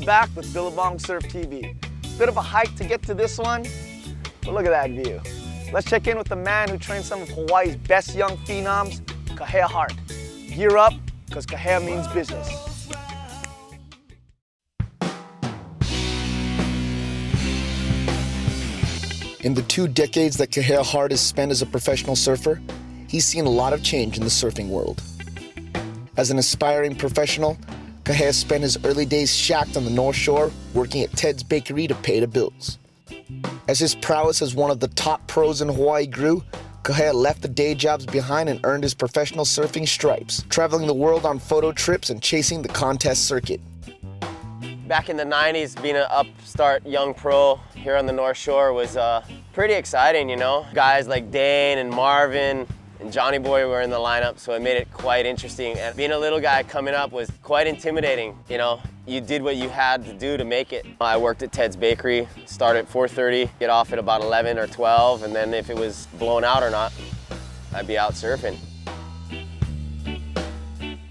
back with Billabong Surf TV. Bit of a hike to get to this one, but look at that view. Let's check in with the man who trains some of Hawaii's best young phenoms, Kahea Hart. Gear up, because Kahea means business. In the 2 decades that Kahea Hart has spent as a professional surfer, he's seen a lot of change in the surfing world. As an aspiring professional, Kahea spent his early days shacked on the North Shore, working at Ted's Bakery to pay the bills. As his prowess as one of the top pros in Hawaii grew, Kahea left the day jobs behind and earned his professional surfing stripes, traveling the world on photo trips and chasing the contest circuit. Back in the 90s, being an upstart young pro here on the North Shore was pretty exciting, you know. Guys like Dane and Marvin and Johnny Boy were in the lineup, so it made it quite interesting. And being a little guy coming up was quite intimidating, you know. You did what you had to do to make it. I worked at Ted's Bakery, start at 4:30, get off at about 11 or 12, and then if it was blown out or not, I'd be out surfing.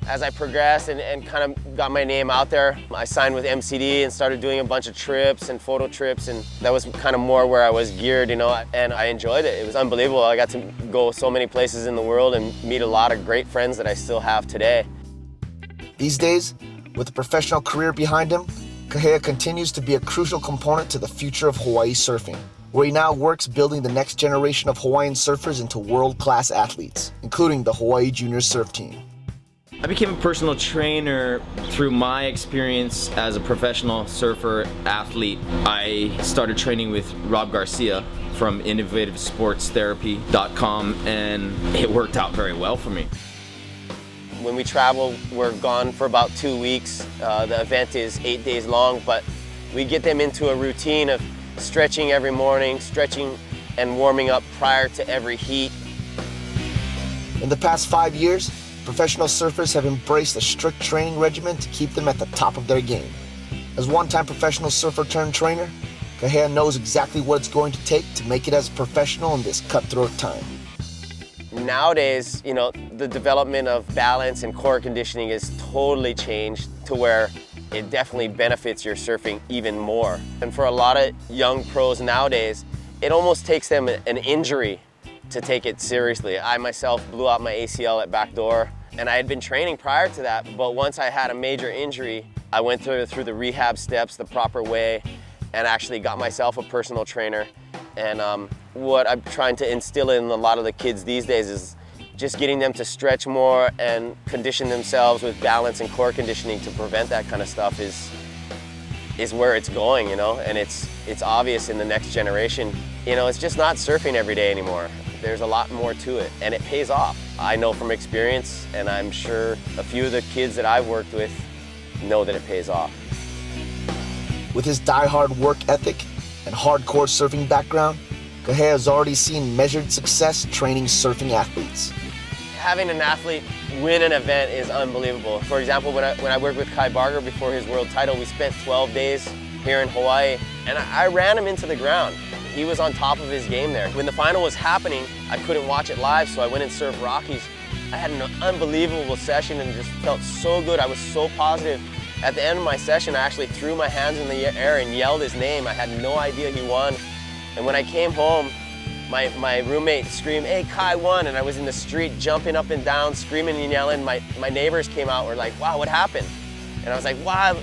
As I progressed and kind of got my name out there, I signed with MCD and started doing a bunch of trips and photo trips, and that was kind of more where I was geared, you know, and I enjoyed it. It was unbelievable. I got to go so many places in the world and meet a lot of great friends that I still have today. These days, with a professional career behind him, Kahea continues to be a crucial component to the future of Hawaii surfing, where he now works building the next generation of Hawaiian surfers into world-class athletes, including the Hawaii Junior Surf Team. I became a personal trainer through my experience as a professional surfer athlete. I started training with Rob Garcia from innovativesportstherapy.com, and it worked out very well for me. When we travel, we're gone for about 2 weeks. The event is 8 days long, but we get them into a routine of stretching every morning, stretching and warming up prior to every heat. In the past 5 years, professional surfers have embraced a strict training regimen to keep them at the top of their game. As one-time professional surfer turned trainer, Kahea knows exactly what it's going to take to make it as a professional in this cutthroat time. Nowadays, you know, the development of balance and core conditioning is totally changed to where it definitely benefits your surfing even more. And for a lot of young pros nowadays, it almost takes them an injury to take it seriously. I myself blew out my ACL at backdoor, and I had been training prior to that, but once I had a major injury, I went through the rehab steps the proper way and actually got myself a personal trainer. And what I'm trying to instill in a lot of the kids these days is just getting them to stretch more and condition themselves with balance and core conditioning to prevent that kind of stuff is where it's going, you know, and it's obvious in the next generation. You know, it's just not surfing every day anymore. There's a lot more to it, and it pays off. I know from experience, and I'm sure a few of the kids that I've worked with know that it pays off. With his die-hard work ethic and hardcore surfing background, Kahea has already seen measured success training surfing athletes. Having an athlete win an event is unbelievable. For example, when I worked with Kai Barger before his world title, we spent 12 days here in Hawaii, and I ran him into the ground. He was on top of his game there. When the final was happening, I couldn't watch it live, so I went and surfed Rockies. I had an unbelievable session and just felt so good. I was so positive. At the end of my session, I actually threw my hands in the air and yelled his name. I had no idea he won. And when I came home, my roommate screamed, "Hey, Kai won!" And I was in the street jumping up and down, screaming and yelling. My neighbors came out, were like, "Wow, what happened?" And I was like, "Wow,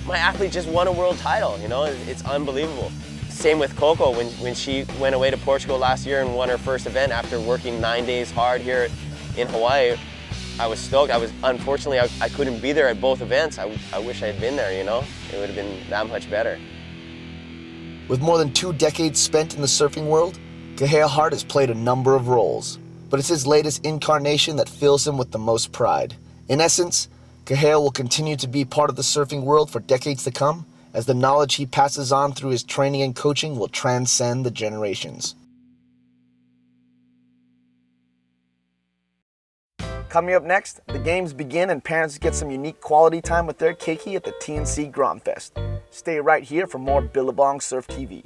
my athlete just won a world title." You know, it's unbelievable. Same with Coco, when she went away to Portugal last year and won her first event after working 9 days hard here in Hawaii. I was stoked. Unfortunately, I couldn't be there at both events. I wish I had been there, you know? It would have been that much better. With more than 2 decades spent in the surfing world, Kahea Hart has played a number of roles, but it's his latest incarnation that fills him with the most pride. In essence, Kahea will continue to be part of the surfing world for decades to come, as the knowledge he passes on through his training and coaching will transcend the generations. Coming up next, the games begin and parents get some unique quality time with their keiki at the TNC Grom Fest. Stay right here for more Billabong Surf TV.